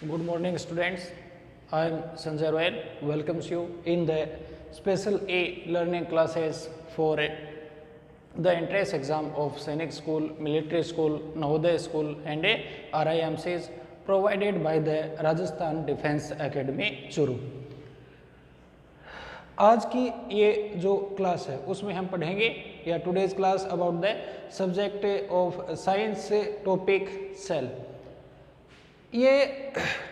Good morning, students. I am Sanjay Royal. Welcomes you in the special A learning classes for the entrance exam of Sainik School, Military School, Navodaya School, and RIMCs provided by the Rajasthan Defence Academy, Churu. आज की ये जो class है उसमें हम पढ़ेंगे या today's class about the subject of science topic cell. ये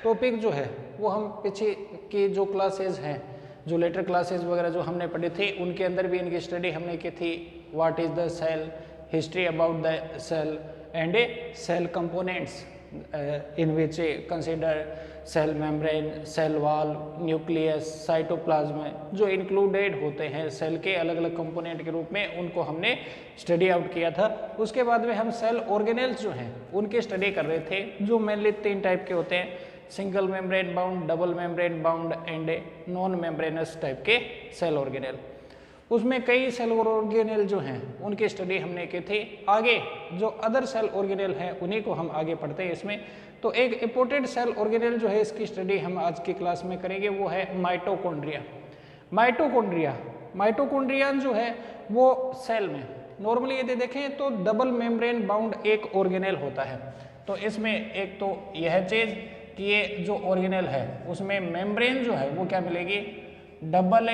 टॉपिक जो है वो हम पीछे की जो क्लासेस हैं, जो लेटर क्लासेस वगैरह जो हमने पढ़ी थी उनके अंदर भी इनकी स्टडी हमने की थी। What is the cell, history about the cell and cell components in which consider cell membrane, cell wall, nucleus, cytoplasm जो इंक्लूडेड होते हैं सेल के अलग अलग कंपोनेंट के रूप में, उनको हमने स्टडी आउट किया था। उसके बाद में हम सेल ऑर्गेनेल्स जो हैं उनकी स्टडी कर रहे थे, जो मेनली 3 टाइप के होते हैं, single membrane bound, double membrane bound and non membranes type के सेल ऑर्गेनेल। उसमें कई सेल ऑर्गेनेल जो हैं उनकी स्टडी हमने की थी। आगे जो अदर सेल ऑर्गेनेल हैं उन्हीं को हम आगे पढ़ते हैं इसमें। तो एक इंपॉर्टेंट सेल ऑर्गेनेल जो है इसकी स्टडी हम आज की क्लास में करेंगे, वो है माइटोकॉन्ड्रिया। माइटोकॉन्ड्रिया जो है वो सेल में नॉर्मली यदि देखें तो डबल मेम्ब्रेन बाउंड एक ऑर्गेनेल होता है। तो इसमें एक तो यह चीज़ कि ये जो ऑर्गेनेल है उसमें मेम्ब्रेन जो है वो क्या मिलेगी, डबल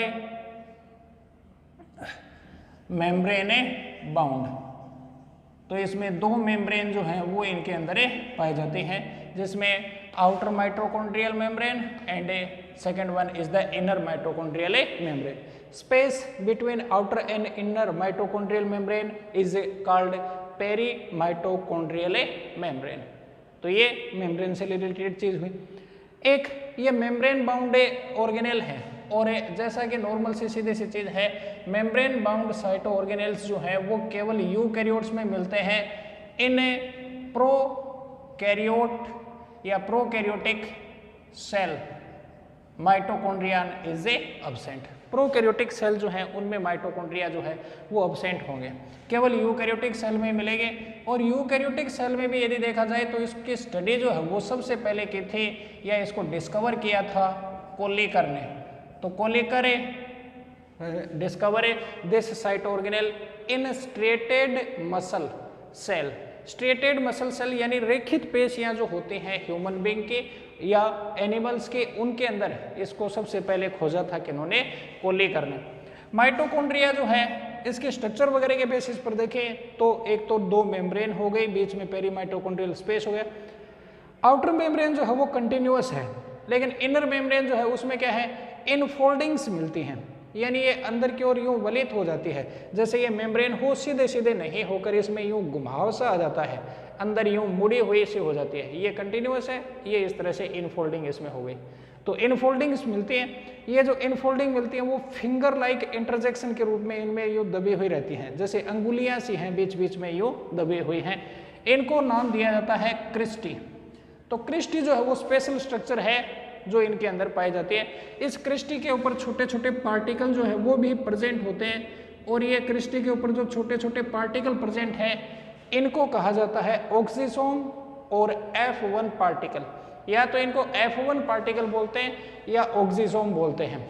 मेम्ब्रेन बाउंड। तो इसमें 2 मेम्ब्रेन जो हैं वो इनके अंदर पाई जाती हैं, जिसमें outer mitochondrial membrane and second one is the inner mitochondrial membrane. Space between outer and inner mitochondrial membrane is called peri mitochondrial membrane. तो ये मेम्ब्रेन से रिलेटेड चीज हुई। एक ये मेम्ब्रेन बाउंड ऑर्गेनेल है, और जैसा कि नॉर्मल सी सीधी सी चीज है, मेम्ब्रेन बाउंड साइटो ऑर्गेनेल्स जो है वो केवल यूकैरियोट्स में मिलते हैं। इन प्रोकैरियोट या prokaryotic cell mitochondrion is absent. Prokaryotic cell जो है उनमें माइटोकॉन्ड्रिया जो है वो अब्सेंट होंगे, केवल यूकैरियोटिक सेल में मिलेंगे। और यूकैरियोटिक सेल में भी यदि देखा जाए तो इसकी स्टडी जो है वो सबसे पहले की थी या इसको डिस्कवर किया था कोलिकर ने। तो Kolliker discover this cyto organelle in striated muscle cell. Striated muscle cell यानी रेखित पेशियां जो होती हैं ह्यूमन बीइंग की या एनिमल्स के, उनके अंदर इसको सबसे पहले खोजा था किन्होंने, कोलिकर ने। माइटोकॉन्ड्रिया जो है इसके स्ट्रक्चर वगैरह के बेसिस पर देखें तो एक तो 2 मेम्ब्रेन हो गई, बीच में पेरी माइटोकॉन्ड्रियल स्पेस हो गया। आउटर मेम्ब्रेन जो है वो कंटिन्यूअस है, लेकिन इनर मेम्ब्रेन जो है उसमें क्या है, इनफोल्डिंग्स मिलती हैं, यानी ये अंदर की ओर यूं वलित हो जाती है। जैसे ये मेम्ब्रेन हो सीधे सीधे नहीं होकर इसमें यूं घुमाव सा आ जाता है, अंदर यूं मुड़ी हुई सी हो जाती है। ये कंटिन्यूअस है, ये इस तरह से इनफोल्डिंग इसमें हो गई। तो इनफोल्डिंग्स मिलती हैं। ये जो इनफोल्डिंग मिलती हैं वो फिंगर लाइक इंटरजेक्शन के रूप में इनमें यूं दबी हुई रहती हैं, जैसे अंगुलियां सी हैं बीच बीच में यूं दबी हुई हैं। इनको नाम दिया जाता है क्रिस्टी। तो क्रिस्टी जो है वो स्पेशल स्ट्रक्चर है जो इनके अंदर पाई जाती है। इस क्रिस्टी के ऊपर छोटे छोटे पार्टिकल जो है वो भी प्रेजेंट होते हैं, और ये क्रिस्टी के ऊपर जो छोटे छोटे पार्टिकल प्रेजेंट हैं इनको कहा जाता है ऑक्सीसोम और F1 पार्टिकल। या तो इनको F1 पार्टिकल बोलते हैं या ऑक्सीसोम बोलते हैं।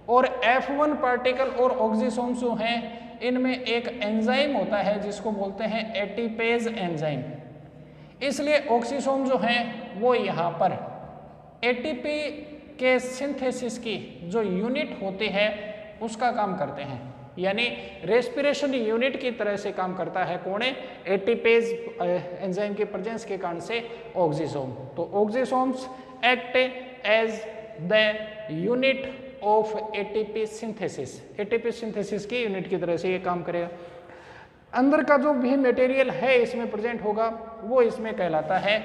और F1 पार्टिकल और ऑक्सीसोम जो हैं इनमें एक एंजाइम होता है जिसको बोलते हैं एटीपेज एंजाइम। इसलिए ऑक्सीसोम जो है वो यहाँ पर एटीपी के सिंथेसिस की जो यूनिट होती है उसका काम करते हैं, यानी रेस्पिरेशन यूनिट की तरह से काम करता है। कौन है? एटीपेज एंजाइम की प्रेजेंस के कारण से ऑक्सीसोम। तो oxysomes act as the unit of ATP synthesis. ATP synthesis की यूनिट की तरह से ये काम करेगा। अंदर का जो भी मटेरियल है इसमें प्रेजेंट होगा वो इसमें कहलाता है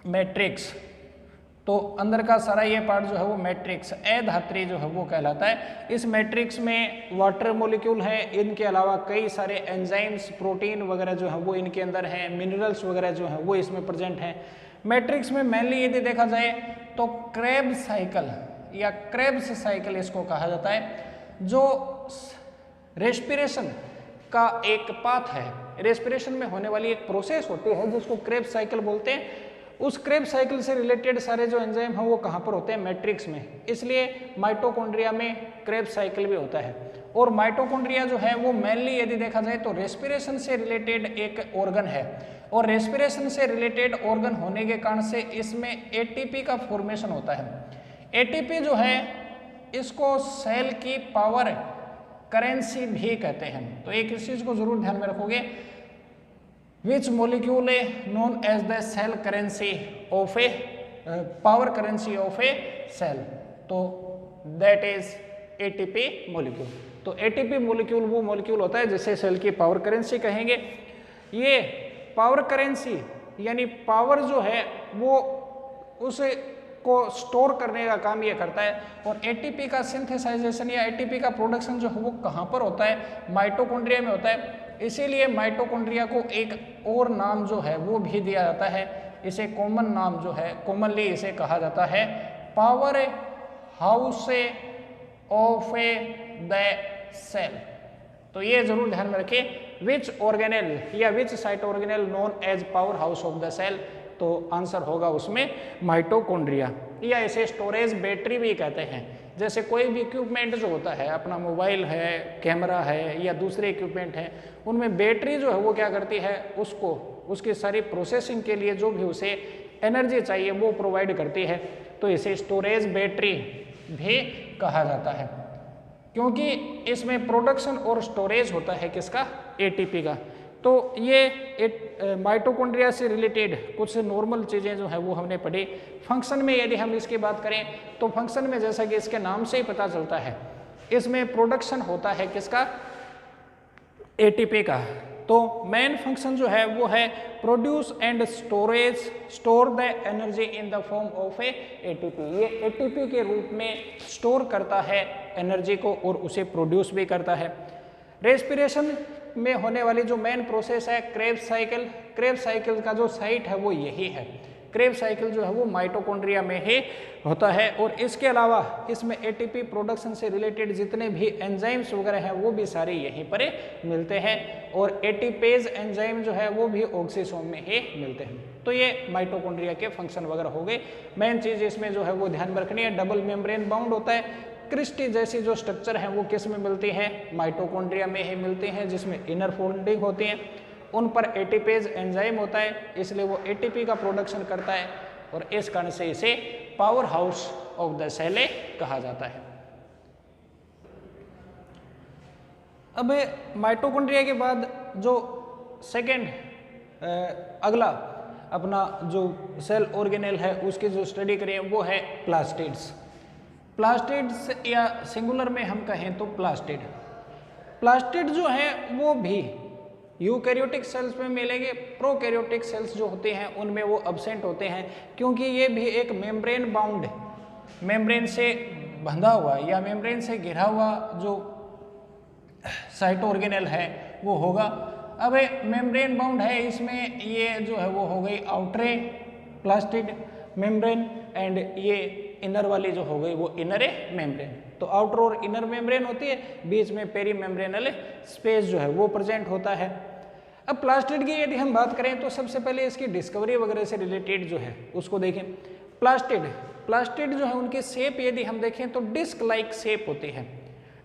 मैट्रिक्स। तो अंदर का सारा ये पार्ट जो है वो मैट्रिक्स अधात्री जो है वो कहलाता है। इस मैट्रिक्स में वाटर मॉलिक्यूल है, इनके अलावा कई सारे एंजाइम्स, प्रोटीन वगैरह जो है वो इनके अंदर हैं, मिनरल्स वगैरह जो है वो इसमें प्रेजेंट हैं। मैट्रिक्स में मेनली यदि देखा जाए तो क्रेब्स साइकिल या क्रेब्स साइकिल इसको कहा जाता है, जो रेस्पिरेशन का एक पाथ है। रेस्पिरेशन में होने वाली एक प्रोसेस होती है जिसको क्रेब्स साइकिल बोलते हैं। उस क्रेब्स साइकिल से रिलेटेड सारे जो एंजाइम हैं वो कहाँ पर होते हैं, मैट्रिक्स में, इसलिए माइटोकॉन्ड्रिया में क्रेब्स साइकिल भी होता है। और माइटोकॉन्ड्रिया जो है वो मेनली यदि देखा जाए तो रेस्पिरेशन से रिलेटेड एक ऑर्गन है, और रेस्पिरेशन से रिलेटेड ऑर्गन होने के कारण से इसमें एटीपी का फॉर्मेशन होता है। एटीपी जो है इसको सेल की पावर करेंसी भी कहते हैं। तो एक इस चीज को जरूर ध्यान में रखोगे, which molecule known as the cell currency of a power currency of a cell, तो दैट इज एटीपी मोलिक्यूल। तो एटीपी मोलिक्यूल वो मोलिक्यूल होता है जिसे सेल की पावर करेंसी कहेंगे। ये पावर करेंसी यानी पावर जो है वो उसे को स्टोर करने का काम ये करता है। और एटीपी का सिंथेसाइजेशन या एटीपी का प्रोडक्शन जो है वो कहाँ पर होता है, माइटोकॉन्ड्रिया में होता है। इसीलिए माइटोकॉन्ड्रिया को एक और नाम जो है वो भी दिया जाता है, इसे कॉमन नाम जो है कॉमनली इसे कहा जाता है power house of a the cell. तो ये जरूर ध्यान में रखिए, विच ऑर्गेनेल या which site organelle known as power house of the cell, तो आंसर होगा उसमें माइटोकॉन्ड्रिया। या इसे स्टोरेज बैटरी भी कहते हैं। जैसे कोई भी इक्विपमेंट जो होता है, अपना मोबाइल है, कैमरा है या दूसरे इक्विपमेंट हैं, उनमें बैटरी जो है वो क्या करती है, उसको उसकी सारी प्रोसेसिंग के लिए जो भी उसे एनर्जी चाहिए वो प्रोवाइड करती है। तो इसे स्टोरेज बैटरी भी कहा जाता है, क्योंकि इसमें प्रोडक्शन और स्टोरेज होता है किसका, एटीपी का। तो ये माइटोकॉन्ड्रिया से रिलेटेड कुछ नॉर्मल चीज़ें जो है वो हमने पढ़ी। फंक्शन में यदि हम इसकी बात करें तो फंक्शन में जैसा कि इसके नाम से ही पता चलता है, इसमें प्रोडक्शन होता है किसका, एटीपी का। तो मेन फंक्शन जो है वो है produce and store the energy in the form of A ATP. ये एटीपी के रूप में स्टोर करता है एनर्जी को और उसे प्रोड्यूस भी करता है। रेस्पिरेशन में होने वाली जो मेन प्रोसेस है क्रेब्स साइकिल, क्रेब्स साइकिल का जो साइट है वो यही है। क्रेब्स साइकिल जो है वो माइटोकॉन्ड्रिया में ही होता है। और इसके अलावा इसमें एटीपी प्रोडक्शन से रिलेटेड जितने भी एंजाइम्स वगैरह हैं वो भी सारे यहीं पर मिलते हैं। और एटीपेज एंजाइम जो है वो भी ऑक्सीसोम में ही मिलते हैं। तो ये माइटोकॉन्ड्रिया के फंक्शन वगैरह हो गए। मेन चीज़ इसमें जो है वो ध्यान में रखनी है, डबल मेम्ब्रेन बाउंड होता है। क्रिस्टी जैसी जो स्ट्रक्चर है वो किस में मिलती है, माइटोकॉन्ड्रिया में ही मिलती हैं, जिसमें इनर फोल्डिंग होती है। उन पर एटीपेज एंजाइम होता है, इसलिए वो एटीपी का प्रोडक्शन करता है और इस कारण से इसे power house of the cell कहा जाता है। अब माइटोकॉन्ड्रिया के बाद जो सेकेंड अगला अपना जो सेल ऑर्गेनेल है उसकी जो स्टडी करें वो है प्लास्टिड्स। प्लास्टिड्स या सिंगुलर में हम कहें तो प्लास्टिड। प्लास्टिड जो है वो भी यूकैरियोटिक सेल्स में मिलेंगे। प्रोकैरियोटिक सेल्स जो होते हैं उनमें वो अब्सेंट होते हैं, क्योंकि ये भी एक मेम्ब्रेन बाउंड, मेम्ब्रेन से बंधा हुआ या मेम्ब्रेन से घिरा हुआ जो साइटो ऑर्गेनेल है वो होगा। अब मेम्ब्रेन बाउंड है, इसमें ये जो है वो हो गई आउटरे प्लास्टिड मेम्ब्रेन, एंड ये इनर वाली जो हो गई वो इनर मेम्ब्रेन। तो आउटर और इनर मेम्ब्रेन होती है, बीच में पेरी मेम्ब्रेनल स्पेस जो है वो प्रेजेंट होता है। अब प्लास्टिड की यदि हम बात करें तो सबसे पहले इसकी डिस्कवरी वगैरह से रिलेटेड जो है उसको देखें। प्लास्टिड जो है उनकी शेप यदि हम देखें तो डिस्क लाइक शेप होती है।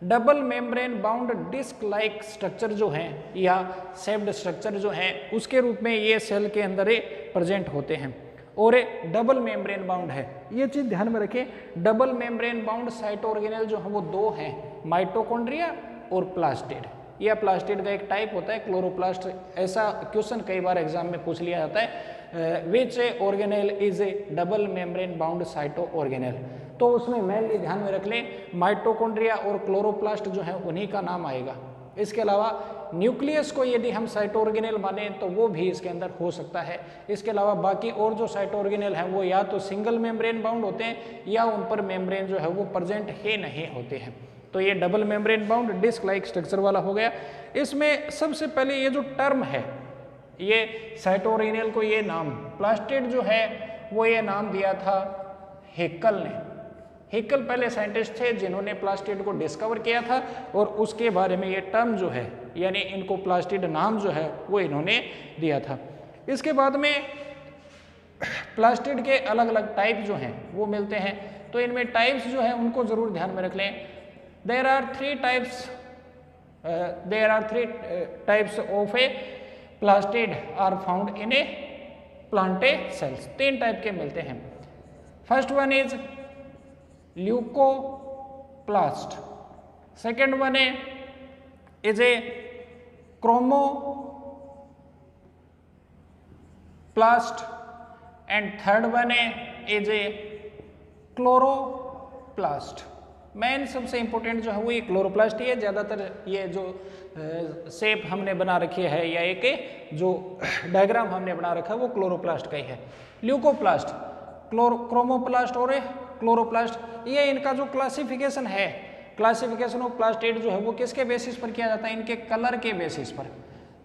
Double membrane bound disc like structure जो है या शेप्ड स्ट्रक्चर जो है उसके रूप में ये सेल के अंदर प्रेजेंट होते हैं। और डबल मेम्ब्रेन बाउंड है, ये चीज ध्यान में रखें। Double membrane bound cyto organelle जो है वो दो हैं, माइटोकॉन्ड्रिया और प्लास्टिड। यह प्लास्टिड का एक टाइप होता है, क्लोरोप्लास्ट। ऐसा क्वेश्चन कई बार एग्जाम में पूछ लिया जाता है, which organelle is a double membrane bound cyto organelle. तो उसमें मेनली ध्यान में रख लें माइटोकॉन्ड्रिया और क्लोरोप्लास्ट जो है उन्हीं का नाम आएगा। इसके अलावा न्यूक्लियस को यदि हम साइटो ऑर्गेनेल माने तो वो भी इसके अंदर हो सकता है। इसके अलावा बाकी और जो साइटो ऑर्गेनेल हैं वो या तो सिंगल मेम्ब्रेन बाउंड होते हैं या उन पर मेम्ब्रेन जो है वो प्रेजेंट ही नहीं होते हैं। तो ये double membrane bound disc like structure वाला हो गया। इसमें सबसे पहले ये जो टर्म है, ये साइटो ऑर्गेनेल को ये नाम प्लास्टिड जो है वो ये नाम दिया था हेक्कल ने। हेक्कल पहले साइंटिस्ट थे जिन्होंने प्लास्टिड को डिस्कवर किया था और उसके बारे में ये टर्म जो है यानी इनको प्लास्टिड नाम जो है वो इन्होंने दिया था। इसके बाद में प्लास्टिड के अलग अलग टाइप जो हैं वो मिलते हैं, तो इनमें टाइप्स जो है उनको जरूर ध्यान में रख लें। There are three types of a plastid are found in a plant cells. 3 type के मिलते हैं। First one is leucoplast, second one is a chromoplast and third one is a chloroplast. Main सबसे इंपॉर्टेंट जो है वो ये chloroplast ही है। ज़्यादातर ये जो शेप हमने बना रखी है या एक जो डायग्राम हमने बना रखा है वो क्लोरोप्लास्ट का ही है। ल्यूकोप्लास्ट, क्रोमोप्लास्ट और क्लोरोप्लास्ट, ये इनका जो क्लासिफिकेशन है, क्लासिफिकेशन ऑफ प्लास्टिड जो है वो किसके बेसिस पर किया जाता है? इनके कलर के बेसिस पर।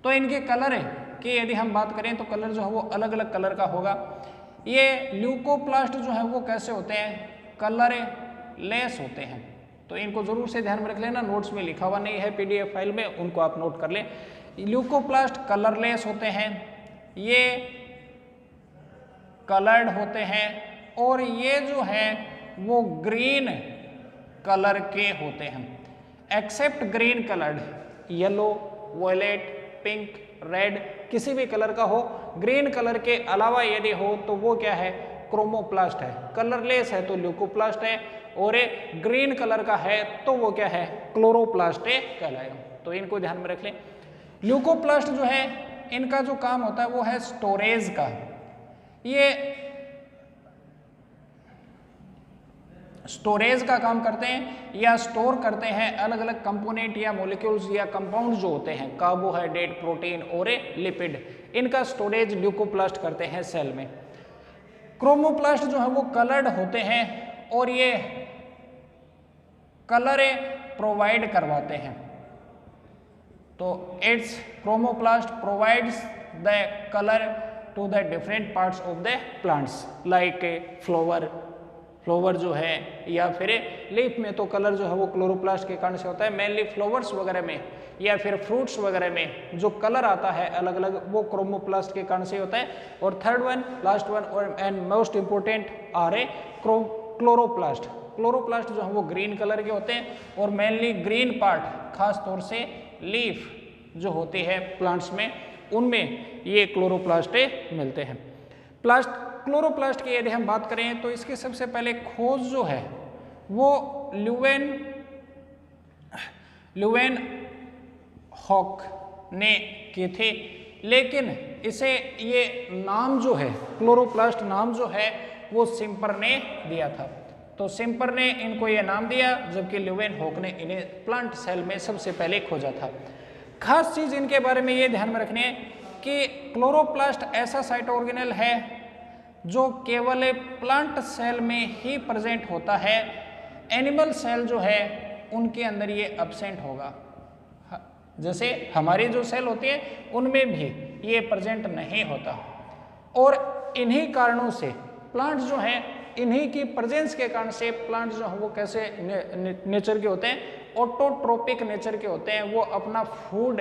तो इनके कलर की यदि हम बात करें तो कलर जो है वो अलग अलग कलर का होगा। ये ल्यूकोप्लास्ट जो है वो कैसे होते हैं? कलर लेस होते हैं। तो इनको जरूर से ध्यान में रख लेना, नोट्स में लिखा हुआ नहीं है पीडीएफ फाइल में, उनको आप नोट कर लें। ल्यूकोप्लास्ट कलरलेस होते हैं, ये कलर्ड होते हैं, और ये जो है वो ग्रीन कलर के होते हैं। Except green coloured, yellow, violet, pink, red, किसी भी कलर का हो, ग्रीन कलर के अलावा यदि हो तो वो क्या है? क्रोमोप्लास्ट है। कलरलेस है तो ल्यूकोप्लास्ट है, और ग्रीन कलर का है तो वो क्या है? क्लोरोप्लास्ट कहलाएगा। तो इनको ध्यान में रख लें। ल्यूकोप्लास्ट जो है इनका जो काम होता है वो है स्टोरेज का। ये स्टोरेज का काम करते हैं या स्टोर करते हैं अलग अलग कंपोनेंट या मॉलिक्यूल्स या कंपाउंड जो होते हैं, कार्बोहाइड्रेट, प्रोटीन और लिपिड, इनका स्टोरेज ल्यूकोप्लास्ट करते हैं सेल में। क्रोमोप्लास्ट जो है वो कलर्ड होते हैं और ये कलर प्रोवाइड करवाते हैं। तो it's chromoplast provides the colour to the different parts of the plants like flower जो है, या फिर लीफ में तो कलर जो है वो क्लोरोप्लास्ट के कारण से होता है। मेनली फ्लावर्स वगैरह में या फिर फ्रूट्स वगैरह में जो कलर आता है अलग अलग, वो क्रोमोप्लास्ट के कारण से होता है। और थर्ड वन, लास्ट वन और and most important are a chloroplast. Chloroplast जो है वो ग्रीन कलर के होते हैं, और मेनली ग्रीन पार्ट, खास तौर से लीफ जो होती है प्लांट्स में, उनमें ये क्लोरोप्लास्ट मिलते हैं। क्लोरोप्लास्ट की यदि हम बात करें तो इसकी सबसे पहले खोज जो है वो ल्यूवेन हॉक ने की थी, लेकिन इसे ये नाम जो है, क्लोरोप्लास्ट नाम जो है वो सिम्पर ने दिया था। तो सिम्पर ने इनको ये नाम दिया, जबकि ल्यूवेन हॉक ने इन्हें प्लांट सेल में सबसे पहले खोजा था। खास चीज इनके बारे में ये ध्यान में रखनी है कि क्लोरोप्लास्ट ऐसा साइट ऑर्गेनेल है जो केवल प्लांट सेल में ही प्रेजेंट होता है। एनिमल सेल जो है उनके अंदर ये एब्सेंट होगा। जैसे हमारी जो सेल होती है उनमें भी ये प्रेजेंट नहीं होता, और इन्हीं कारणों से प्लांट जो है, इन्हीं की प्रेजेंस के कारण से प्लांट जो है वो कैसे नेचर के होते हैं? ऑटोट्रोपिक नेचर के होते हैं। वो अपना फूड,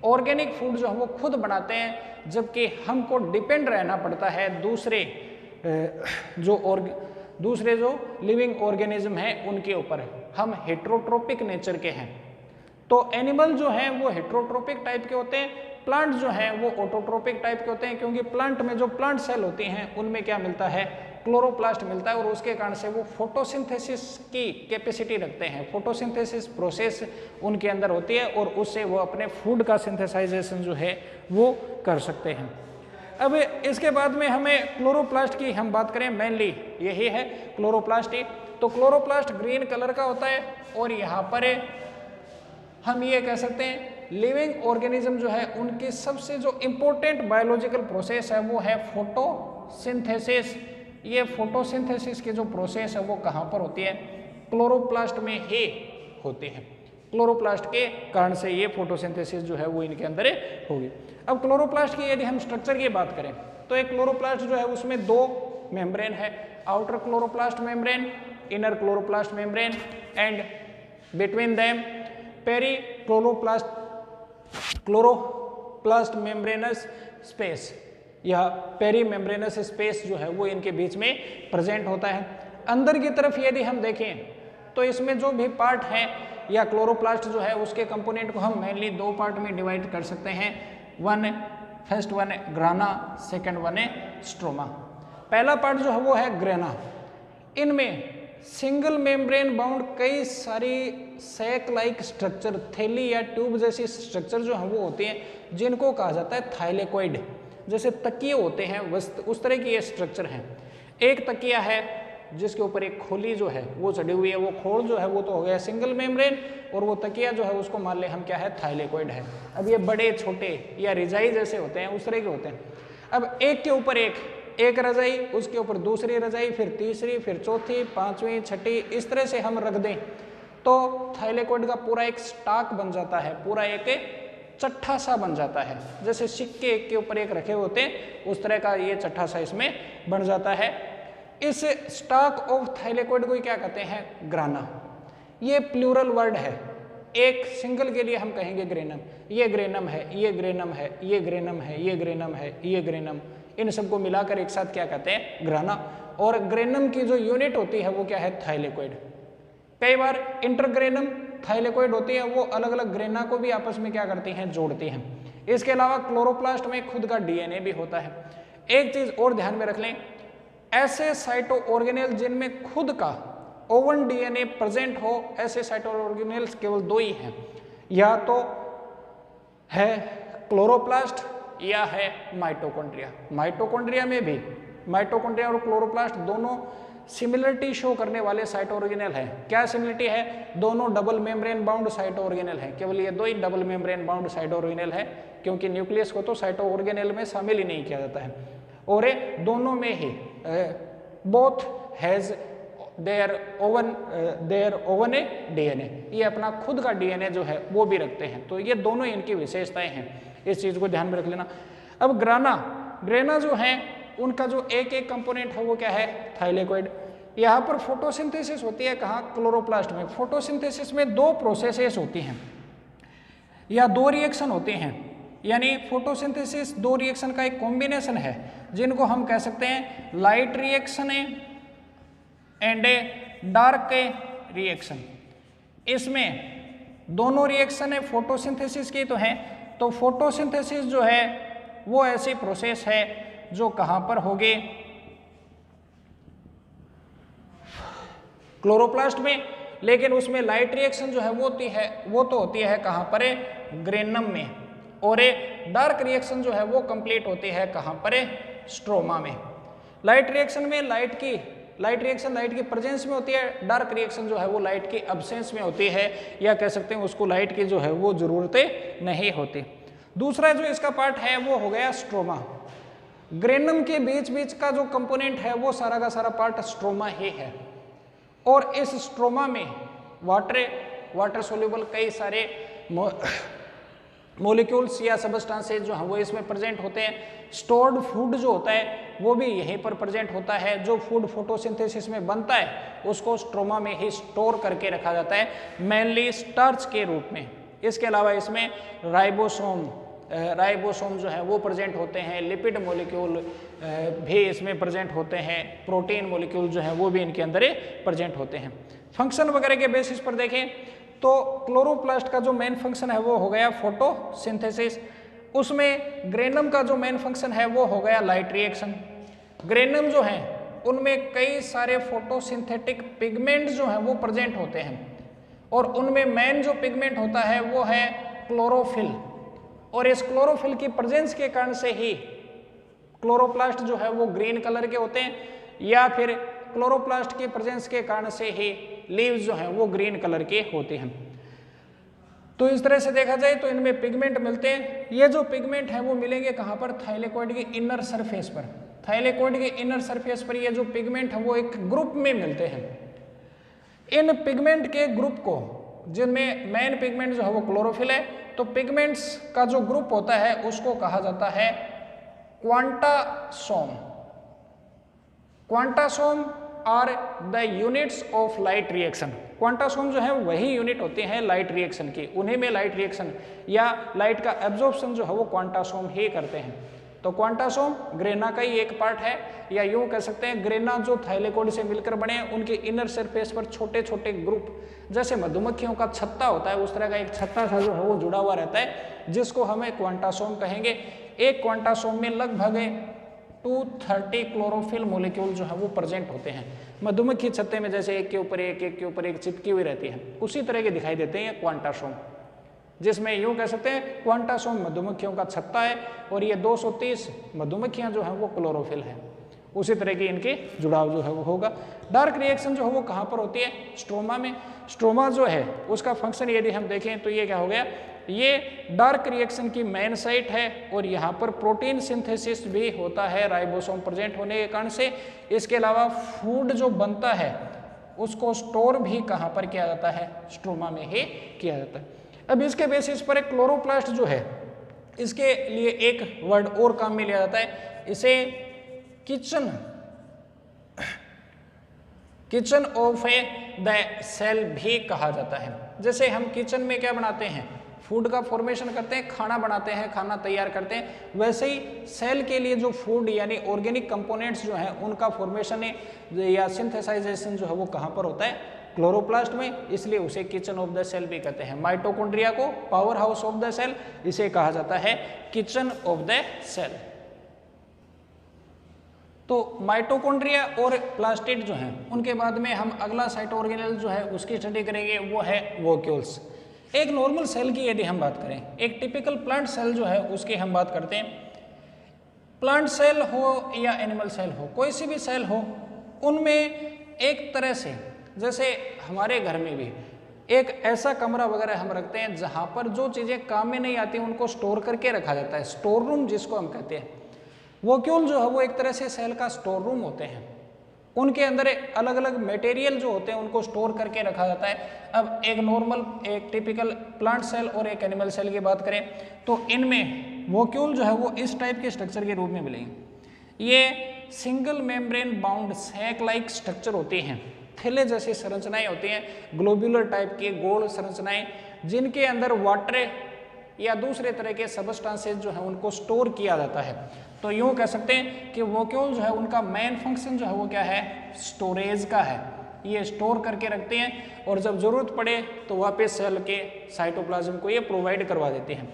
ऑर्गेनिक फूड जो है वो खुद बनाते हैं, जबकि हमको डिपेंड रहना पड़ता है दूसरे जो लिविंग ऑर्गेनिज्म हैं उनके ऊपर। हम हेट्रोट्रोपिक नेचर के हैं। तो एनिमल जो हैं वो हेट्रोट्रोपिक टाइप के होते हैं, प्लांट जो हैं वो ऑटोट्रोपिक टाइप के होते हैं, क्योंकि प्लांट में जो प्लांट सेल होती हैं उनमें क्या मिलता है? क्लोरोप्लास्ट मिलता है, और उसके कारण से वो फोटोसिंथेसिस की कैपेसिटी रखते हैं। फोटोसिंथेसिस प्रोसेस उनके अंदर होती है, और उससे वो अपने फूड का सिंथेसाइजेशन जो है वो कर सकते हैं। अब इसके बाद में हमें क्लोरोप्लास्ट की हम बात करें, मेनली यही है क्लोरोप्लास्ट ही। तो क्लोरोप्लास्ट ग्रीन कलर का होता है, और यहाँ पर हम ये कह सकते हैं लिविंग ऑर्गेनिज्म जो है उनकी सबसे जो इम्पोर्टेंट बायोलॉजिकल प्रोसेस है वो है फोटोसिंथेसिस। ये फोटोसिंथेसिस की जो प्रोसेस है वो कहाँ पर होती है? क्लोरोप्लास्ट में ही होती है। क्लोरोप्लास्ट के कारण से ये फोटोसिंथेसिस जो है वो इनके अंदर होगी। अब क्लोरोप्लास्ट की यदि हम स्ट्रक्चर की बात करें तो एक क्लोरोप्लास्ट जो है उसमें 2 मेम्ब्रेन है, outer chloroplast membrane, inner chloroplast membrane, and between them peri chloroplast membranous space. या पेरी मेम्ब्रेनस स्पेस जो है वो इनके बीच में प्रेजेंट होता है। अंदर की तरफ यदि हम देखें तो इसमें जो भी पार्ट है या क्लोरोप्लास्ट जो है उसके कंपोनेंट को हम मेनली दो पार्ट में डिवाइड कर सकते हैं। फर्स्ट वन है ग्राना, सेकंड वन है स्ट्रोमा। पहला पार्ट जो है वो है ग्रेना। इनमें सिंगल मेम्ब्रेन बाउंड कई सारी सैक लाइक स्ट्रक्चर, थैली या ट्यूब जैसी स्ट्रक्चर जो है वो होती हैं जिनको कहा जाता है थाइलेकोइड। जैसे तकिए होते हैं उस तरह की ये स्ट्रक्चर हैं। एक तकिया है जिसके ऊपर एक खोली जो है वो चढ़ी हुई है, वो खोल जो है वो तो हो गया सिंगल मेम्ब्रेन, और वो तकिया जो है उसको मान ले हम क्या है, थाइलेकोइड है। अब ये बड़े छोटे या रिजाई जैसे होते हैं उस तरह के होते हैं। अब एक के ऊपर एक रजाई, उसके ऊपर दूसरी रजाई, फिर तीसरी, फिर चौथी, पांचवी, छठी, इस तरह से हम रख दें तो थाइलेकोइड का पूरा एक स्टॉक बन जाता है, पूरा एक चट्ठा सा बन जाता है। जैसे सिक्के एक के ऊपर एक रखे होते हैं उस तरह का ये चट्ठा सा इसमें बन जाता है। इस स्टॉक ऑफ थाइलेकोइड को क्या कहते हैं, ग्राना। ये प्लूरल वर्ड है, एक सिंगल के लिए हम कहेंगे ग्रेनम। ये ग्रेनम है, ये ग्रेनम है, ये ग्रेनम है, ये ग्रेनम है, ये ग्रेनम, इन सबको मिलाकर एक साथ क्या कहते हैं, ग्राना। और ग्रेनम की जो यूनिट होती है वो क्या है, थाइलेकोइड। कई बार इंटरग्रेनम थाइलेकोइड होती है, वो अलग अलग ग्रेना को भी आपस में क्या करती हैं, जोड़ती हैं। इसके अलावा क्लोरोप्लास्ट में खुद का डीएनए भी होता है। एक चीज और ध्यान में रख लें, ऐसे साइटो ऑर्गेनेल जिनमें खुद का ओवन डीएनए प्रेजेंट हो, ऐसे साइटो ऑर्गेनेल्स केवल दो ही हैं, या तो है क्लोरोप्लास्ट या है माइटोकॉन्ड्रिया। माइटोकॉन्ड्रिया में भी माइटोकॉन्ड्रिया और क्लोरोप्लास्ट दोनों सिमिलरिटी शो करने वाले साइटो ऑर्गेनेल हैं। क्या सिमिलरिटी है, दोनों double membrane bound cyto organelle हैं। केवल ये दो ही double membrane bound cyto organelle है, क्योंकि न्यूक्लियस को तो साइटो ऑर्गेनेल में शामिल ही नहीं किया जाता है। और दोनों में ही both has their own DNA, ये अपना खुद का डीएनए जो है वो भी रखते हैं। तो ये दोनों इनकी विशेषताएं हैं, इस चीज को ध्यान में रख लेना। अब ग्रेना जो है उनका जो एक एक कंपोनेंट है वो क्या है, थाइलेकोइड। यहाँ पर फोटोसिंथेसिस होती है कहाँ, क्लोरोप्लास्ट में। फोटोसिंथेसिस में दो प्रोसेसेस होती हैं या दो रिएक्शन होते हैं, यानी फोटोसिंथेसिस दो रिएक्शन का एक कॉम्बिनेशन है, जिनको हम कह सकते हैं light reaction and a dark reaction. इसमें दोनों रिएक्शन है फोटोसिंथेसिस की तो है। तो फोटोसिंथेसिस जो है वो ऐसी प्रोसेस है जो कहां पर होगी, क्लोरोप्लास्ट में, लेकिन उसमें लाइट रिएक्शन जो है वो तो होती है कहां पर, ग्रेनम में। और एक डार्क रिएक्शन जो है वो कंप्लीट होती है कहां पर, स्ट्रोमा में। लाइट रिएक्शन में लाइट की प्रेजेंस में होती है, डार्क रिएक्शन जो है वो लाइट की अब्सेंस में होती है, या कह सकते हैं उसको लाइट की जो है वो जरूरत नहीं होती। दूसरा जो इसका पार्ट है वो हो गया स्ट्रोमा। ग्रेनम के बीच का जो कंपोनेंट है वो सारा का सारा पार्ट स्ट्रोमा ही है। और इस स्ट्रोमा में वाटर सोल्यूबल कई सारे मॉलिक्यूल्स या सबस्टांसेस जो हैं वो इसमें प्रेजेंट होते हैं। स्टोर्ड फूड जो होता है वो भी यहीं पर प्रेजेंट होता है। जो फूड फोटोसिंथेसिस में बनता है उसको स्ट्रोमा में ही स्टोर करके रखा जाता है, मेनली स्टार्च के रूप में। इसके अलावा इसमें राइबोसोम जो है वो प्रेजेंट होते हैं, लिपिड मॉलिक्यूल भी इसमें प्रेजेंट होते हैं, प्रोटीन मॉलिक्यूल जो है वो भी इनके अंदर प्रेजेंट होते हैं। फंक्शन वगैरह के बेसिस पर देखें तो क्लोरोप्लास्ट का जो मेन फंक्शन है वो हो गया फोटोसिंथेसिस। उसमें ग्रेनम का जो मेन फंक्शन है वो हो गया लाइट रिएक्शन। ग्रेनम जो है उनमें कई सारे फोटोसिंथेटिक पिगमेंट जो हैं वो प्रेजेंट होते हैं, और उनमें मेन जो पिगमेंट होता है वो है क्लोरोफिल। और इस क्लोरोफिल की प्रेजेंस के कारण से ही क्लोरोप्लास्ट जो है वो ग्रीन कलर के होते हैं, या फिर क्लोरोप्लास्ट की प्रेजेंस के कारण से ही लीव्स जो हैं वो ग्रीन कलर के होते हैं। तो इस तरह से देखा जाए तो इनमें पिगमेंट मिलते हैं। ये जो पिगमेंट है वो मिलेंगे कहाँ पर, थाइलेकोइड के इनर सरफेस पर। थाइलेकोइड के इनर सरफेस पर ये जो पिगमेंट है वो एक ग्रुप में मिलते हैं। इन पिगमेंट के ग्रुप को, जिनमें मेन पिगमेंट जो है वो क्लोरोफिल है, तो पिगमेंट्स का जो ग्रुप होता है उसको कहा जाता है quantasome. Quantasome are the units of light reaction. Quantasome जो है वही यूनिट होते हैं लाइट रिएक्शन की, उन्हीं में लाइट रिएक्शन या लाइट का एब्जॉर्प्शन जो है वो क्वांटासोम ही करते हैं। तो क्वांटासोम ग्रेना का ही एक पार्ट है, या यूं कह सकते हैं ग्रेना जो थाइलेकोइड से मिलकर बने हैं उनके इनर सरफेस पर छोटे छोटे ग्रुप, जैसे मधुमक्खियों का छत्ता होता है उस तरह का एक छत्ता सा जो है वो जुड़ा हुआ रहता है, जिसको हमें क्वांटासोम कहेंगे। एक क्वांटासोम में लगभग 230 क्लोरोफिल मॉलिक्यूल जो है वो प्रेजेंट होते हैं। मधुमक्खी छत्ते में जैसे एक के ऊपर एक चिपकी हुई रहती है, उसी तरह के दिखाई देते हैं ये क्वांटासोम, जिसमें यूं कह सकते हैं क्वांटासोम मधुमक्खियों का छत्ता है और ये 230 मधुमक्खियां जो है वो क्लोरोफिल है। उसी तरह की इनके जुड़ाव जो है वो होगा। डार्क रिएक्शन जो है वो कहाँ पर होती है? स्ट्रोमा में। स्ट्रोमा जो है उसका फंक्शन यदि हम देखें तो ये क्या हो गया, ये डार्क रिएक्शन की मेन साइट है और यहाँ पर प्रोटीन सिंथेसिस भी होता है राइबोसोम प्रेजेंट होने के कारण से। इसके अलावा फूड जो बनता है उसको स्टोर भी कहाँ पर किया जाता है? स्ट्रोमा में ही किया जाता है। अब इसके बेसिस पर एक क्लोरोप्लास्ट जो है, इसके लिए एक वर्ड और काम में लिया जाता है, इसे किचन ऑफ द सेल भी कहा जाता है। जैसे हम किचन में क्या बनाते हैं? फूड का फॉर्मेशन करते हैं, खाना बनाते हैं, खाना तैयार करते हैं, वैसे ही सेल के लिए जो फूड यानी ऑर्गेनिक कंपोनेंट्स जो हैं उनका फॉर्मेशन या सिंथेसाइजेशन जो है वो कहाँ पर होता है? क्लोरोप्लास्ट में। इसलिए उसे किचन ऑफ द सेल भी कहते हैं। माइटोकॉन्ड्रिया को power house of the cell, इसे कहा जाता है किचन ऑफ द सेल। तो माइटोकॉन्ड्रिया और प्लास्टिड जो हैं उनके बाद में हम अगला साइटो ऑर्गेनेल जो है उसकी स्टडी करेंगे, वो है वोक्यूल्स। एक नॉर्मल सेल की यदि हम बात करें, एक टिपिकल प्लांट सेल जो है उसकी हम बात करते हैं। प्लांट सेल हो या एनिमल सेल हो, कोई सी भी सेल हो, उनमें एक तरह से जैसे हमारे घर में भी एक ऐसा कमरा वगैरह हम रखते हैं जहाँ पर जो चीज़ें काम में नहीं आती उनको स्टोर करके रखा जाता है, स्टोर रूम जिसको हम कहते हैं। वोक्यूल जो है वो एक तरह से सेल का स्टोर रूम होते हैं। उनके अंदर अलग अलग मटेरियल जो होते हैं उनको स्टोर करके रखा जाता है। अब एक नॉर्मल, एक टिपिकल प्लांट सेल और एक एनिमल सेल की बात करें तो इनमें वोक्यूल जो है वो इस टाइप के स्ट्रक्चर के रूप में मिलेंगे। ये single membrane bound sac like structure होती हैं, थैले जैसी संरचनाएं होती हैं, ग्लोब्यूलर टाइप की गोल संरचनाएं, जिनके अंदर वाटर या दूसरे तरह के सबस्टांसेस जो है उनको स्टोर किया जाता है। तो यूं कह सकते हैं कि वोक्यूल जो है उनका मेन फंक्शन जो है वो क्या है? स्टोरेज का है। ये स्टोर करके रखते हैं और जब जरूरत पड़े तो वापस सेल के साइटोप्लाज्म को ये प्रोवाइड करवा देते हैं।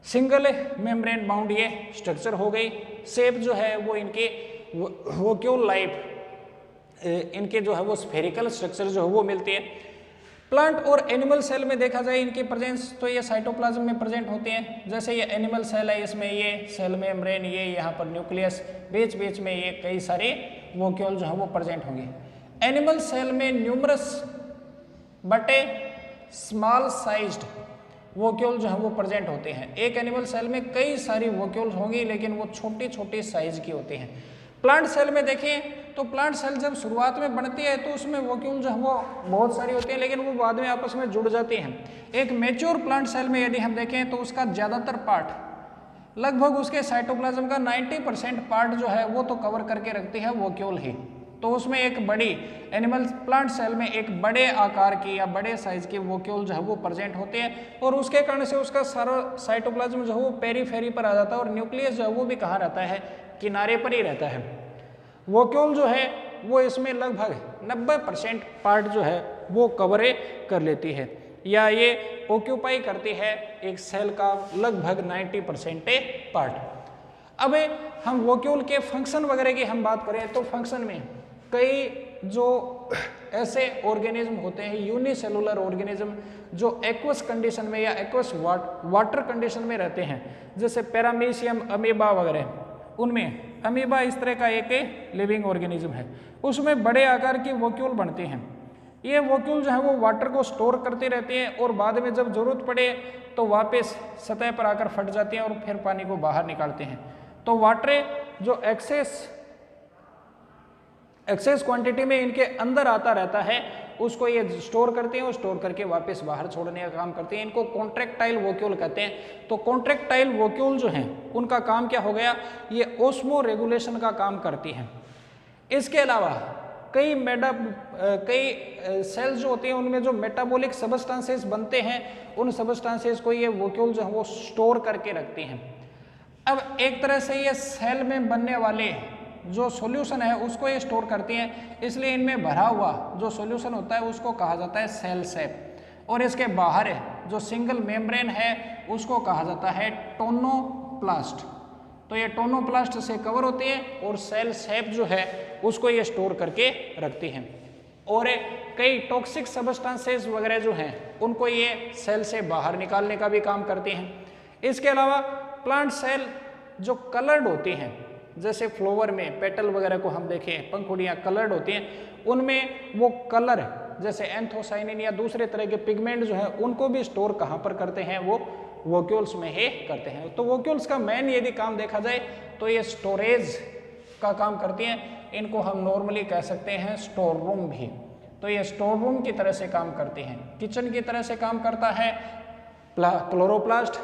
सिंगल मेम्ब्रेन बाउंड ये स्ट्रक्चर हो गई। शेप जो है वो इनके वोक्यूल लाइफ, इनके जो है वो स्फेरिकल स्ट्रक्चर जो है वो मिलती है। प्लांट और एनिमल सेल में देखा जाए इनकी प्रेजेंस तो ये साइटोप्लाज्म में प्रेजेंट होते हैं। जैसे ये एनिमल सेल है, इसमें ये सेल मेम्ब्रेन, ये यहाँ पर न्यूक्लियस, बीच बीच में ये कई सारे वोक्यूल जो है वो प्रेजेंट होंगे। एनिमल सेल में न्यूमरस बटे स्मॉल साइज्ड वोक्यूल जो है वो प्रेजेंट होते हैं। एक एनिमल सेल में कई सारी वोक्यूल होंगी लेकिन वो छोटी छोटी साइज की होती हैं। प्लांट सेल में देखें तो प्लांट सेल जब शुरुआत में बनती है तो उसमें वोक्यूल जो है वो बहुत सारी होती है लेकिन वो बाद में आपस में जुड़ जाती हैं। एक मैच्योर प्लांट सेल में यदि हम देखें तो उसका ज़्यादातर पार्ट, लगभग उसके साइटोप्लाज्म का 90% पार्ट जो है वो तो कवर करके रखती है वोक्यूल ही। तो उसमें एक बड़ी एनिमल प्लांट सेल में एक बड़े आकार की या बड़े साइज के वोक्यूल जो है वो प्रेजेंट होते हैं और उसके कारण से उसका सारा साइटोप्लाज्म जो है वो पेरीफेरी पर आ जाता है और न्यूक्लियस जो है वो भी कहाँ रहता है? किनारे पर ही रहता है। वोक्यूल जो है वो इसमें लगभग 90% पार्ट जो है वो कवर कर लेती है या ये ऑक्यूपाई करती है एक सेल का लगभग 90% पार्ट। अब हम वोक्यूल के फंक्शन वगैरह की हम बात करें तो फंक्शन में कई जो ऐसे ऑर्गेनिज्म होते हैं, यूनिसेलुलर ऑर्गेनिज्म जो एक्वस कंडीशन में या एक्वस वाटर कंडीशन में रहते हैं, जैसे पैरामीशियम, अमीबा वगैरह, उनमें अमीबा इस तरह का एक लिविंग ऑर्गेनिज्म है, उसमें बड़े आकार की वोक्यूल बनते हैं। ये वोक्यूल जो है वो वाटर को स्टोर करती रहती हैं और बाद में जब जरूरत पड़े तो वापस सतह पर आकर फट जाती हैं और फिर पानी को बाहर निकालते हैं। तो वाटर जो एक्सेस क्वांटिटी में इनके अंदर आता रहता है उसको ये स्टोर करते हैं और स्टोर करके वापस बाहर छोड़ने का काम करते हैं। इनको कॉन्ट्रैक्टाइल वोक्यूल कहते हैं। तो कॉन्ट्रैक्टाइल वोक्यूल जो हैं उनका काम क्या हो गया? ये ओस्मो रेगुलेशन का काम करती हैं। इसके अलावा कई सेल्स जो होती हैं उनमें जो मेटाबॉलिक सबस्टांसेस बनते हैं उन सबस्टांसेस को ये वोक्यूल जो है वो स्टोर करके रखती हैं। अब एक तरह से ये सेल में बनने वाले जो सॉल्यूशन है उसको ये स्टोर करती हैं, इसलिए इनमें भरा हुआ जो सॉल्यूशन होता है उसको कहा जाता है सेल सेप। और इसके बाहर जो सिंगल मेम्ब्रेन है उसको कहा जाता है टोनोप्लास्ट। तो ये टोनोप्लास्ट से कवर होती है और सेल सेप जो है उसको ये स्टोर करके रखती हैं। और कई टॉक्सिक सब्सटेंसेस वगैरह जो हैं उनको ये सेल से बाहर निकालने का भी काम करती हैं। इसके अलावा प्लांट सेल जो कलर्ड होती हैं, जैसे फ्लावर में पेटल वगैरह को हम देखें, पंखुड़ियाँ कलर्ड होती हैं, उनमें वो कलर जैसे एंथोसाइनिन या दूसरे तरह के पिगमेंट जो है उनको भी स्टोर कहाँ पर करते हैं, वो वोक्यूल्स में ही करते हैं। तो वोक्यूल्स का मेन यदि काम देखा जाए तो ये स्टोरेज का काम करती हैं। इनको हम नॉर्मली कह सकते हैं स्टोर रूम भी। तो ये स्टोर रूम की तरह से काम करती हैं। किचन की तरह से काम करता है क्लोरोप्लास्ट,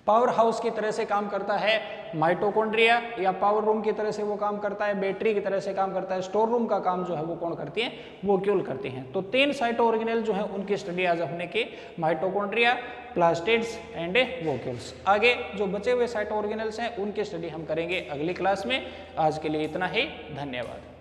पावर हाउस की तरह से काम करता है माइटोकॉन्ड्रिया, या पावर रूम की तरह से वो काम करता है, बैटरी की तरह से काम करता है। स्टोर रूम का काम जो है वो कौन करती है, वोक्यूल करती हैं। तो 3 साइटो ऑर्गेनेल जो है उनकी स्टडी आज हमने की, माइटोकॉन्ड्रिया, प्लास्टिड्स एंड वोक्यूल्स। आगे जो बचे हुए साइटो ऑर्गेनेल्स हैं उनकी स्टडी हम करेंगे अगली क्लास में। आज के लिए इतना ही, धन्यवाद।